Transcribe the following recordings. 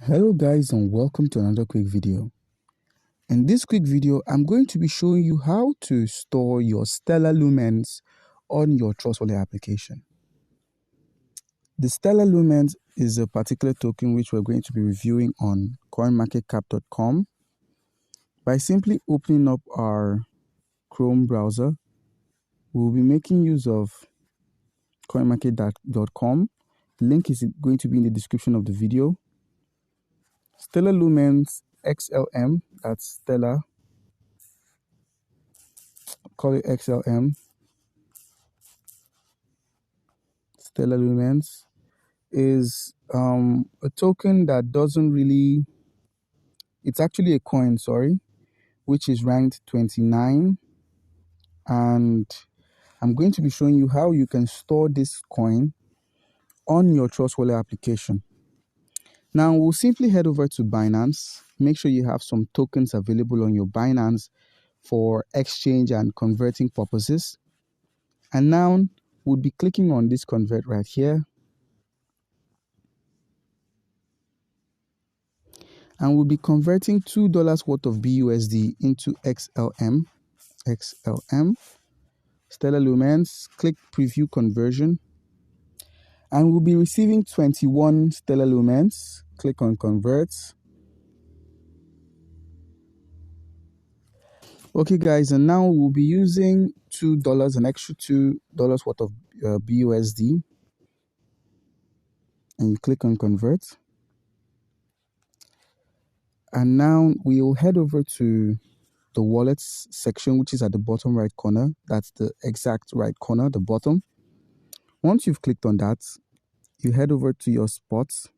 Hello guys, and welcome to another quick video. In this quick video, I'm going to be showing you how to store your Stellar Lumens on your Trust Wallet application. The Stellar Lumens is a particular token which we're going to be reviewing on coinmarketcap.com. By simply opening up our Chrome browser, we'll be making use of coinmarket.com. The link is going to be in the description of the video. Stellar Lumens XLM, that's Stellar, call it XLM, Stellar Lumens, is a token that doesn't really, it's actually a coin, sorry, which is ranked 29. And I'm going to be showing you how you can store this coin on your Trust Wallet application. Now, we'll simply head over to Binance. Make sure you have some tokens available on your Binance for exchange and converting purposes. And now we'll be clicking on this convert right here. And we'll be converting $2 worth of BUSD into XLM, Stellar Lumens. Click preview conversion. And we'll be receiving 21 Stellar Lumens. Click on convert. Okay guys, and now we'll be using $2, an extra $2 worth of BUSD. And you click on convert. And now we'll head over to the wallets section, which is at the bottom right corner. That's the exact right corner, the bottom. Once you've clicked on that, you head over to your spots,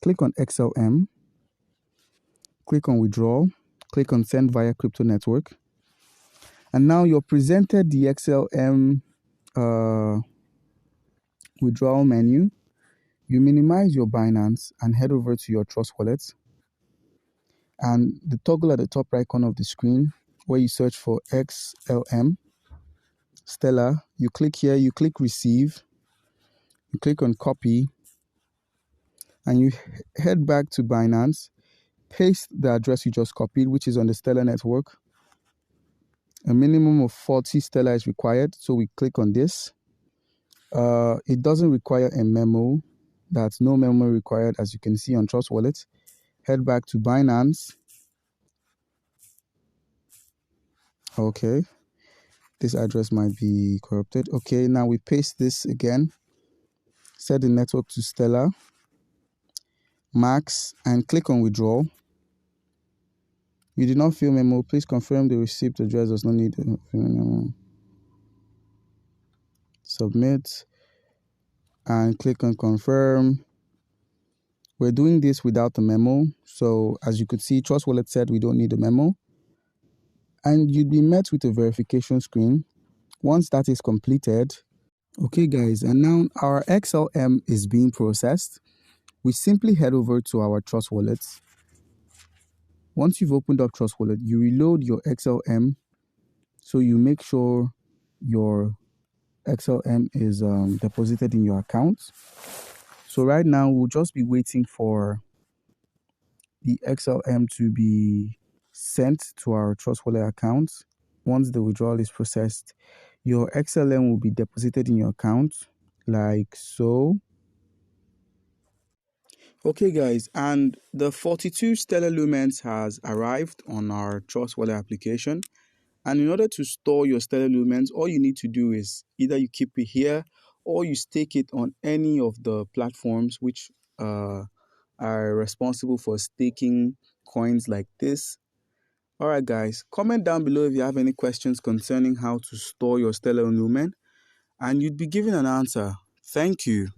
click on XLM, click on withdrawal, click on send via crypto network. And now you're presented the XLM withdrawal menu. You minimize your Binance and head over to your Trust Wallet. And the toggle at the top right corner of the screen where you search for XLM Stellar, you click here, you click receive, you click on copy, and you head back to Binance, paste the address you just copied, which is on the Stellar network. A minimum of 40 Stellar is required, so we click on this. It doesn't require a memo. That's no memo required, as you can see on Trust Wallet. Head back to Binance. Okay, this address might be corrupted. Okay, now we paste this again. Set the network to Stellar, max, and click on withdraw. You did not fill memo. Please confirm the receipt address does not need memo. Submit and click on confirm. We're doing this without the memo. So as you could see, Trust Wallet said we don't need a memo. And you'd be met with a verification screen. Once that is completed, okay guys, and now our XLM is being processed. We simply head over to our Trust Wallet. Once you've opened up Trust Wallet, you reload your XLM. So you make sure your XLM is deposited in your account. So right now, we'll just be waiting for the XLM to be sent to our Trust Wallet account. Once the withdrawal is processed, your XLM will be deposited in your account like so. Okay guys, and the 42 Stellar Lumens has arrived on our Trust Wallet application. And in order to store your Stellar Lumens, all you need to do is either you keep it here or you stake it on any of the platforms which are responsible for staking coins like this. All right, guys, comment down below if you have any questions concerning how to store your Stellar Lumen, and you'd be given an answer. Thank you.